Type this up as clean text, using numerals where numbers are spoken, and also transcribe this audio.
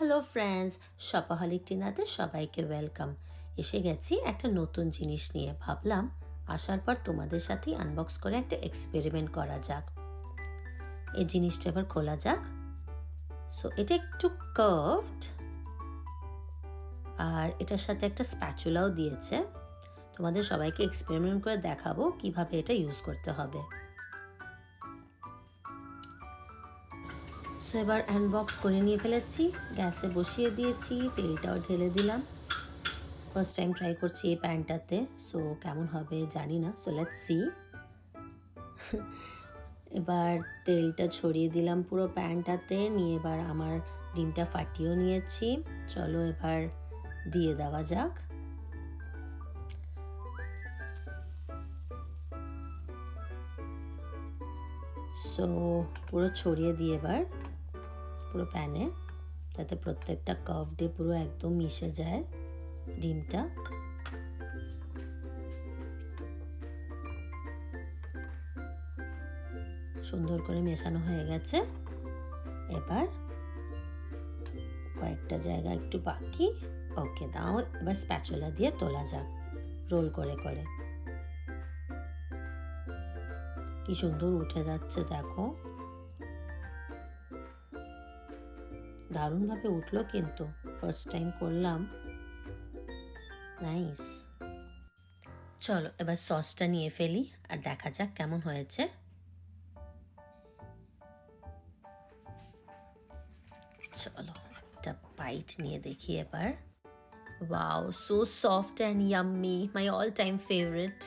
Hello friends, শপাহলিক টিনাতে সবাইকে welcome. এসে গেছি একটা নতুন জিনিস নিয়ে। ভাবলাম আসার পর তোমাদের সাথেই আনবক্স করে একটা এক্সপেরিমেন্ট করা যাক। এই জিনিসটা এবার খোলা যাক। সো এটা একটু কার্ভড, আর এটার সাথে একটা স্প্যাচুলাও দিয়েছে। তোমাদের সবাইকে এক্সপেরিমেন্ট করে দেখাবো কিভাবে এটা ইউজ করতে হবে। সো এবার আনবক্স করে নিয়ে ফেলেছি, গ্যাসে বসিয়ে দিয়েছি, তেলটাও ঢেলে দিলাম। ফার্স্ট টাইম ট্রাই করছি এই প্যানটাতে, সো কেমন হবে জানি না। So let's see. এবার তেলটা ছড়িয়ে দিলাম পুরো প্যানটাতে, নিয়ে এবার আমার ডিমটা ফাটিয়েও নিয়েছি। চলো এবার দিয়ে দেওয়া যাক। সো পুরো ছড়িয়ে দিয়ে এবার পুরো প্যানে, যাতে প্রত্যেকটা কার্ভডে পুরো একদম মিশে যায় ডিমটা। সুন্দর করে মেশানো হয়ে গেছে। এবার কয়েকটা জায়গা একটু বাকি, ওকে দাও। এবার স্প্যাচুলা দিয়ে তোলা যাক রোল করে করে। কি সুন্দর উঠে যাচ্ছে দেখো, দারুণভাবে উঠলো কিন্তু, ফার্স্ট টাইম করলাম। নাইস। চলো এবার সসটা নিয়ে ফেলি আর দেখা যাক কেমন হয়েছে। চলো একটা বাইট নিয়ে দেখি এবার। Wow, so soft and yummy, my all time favourite.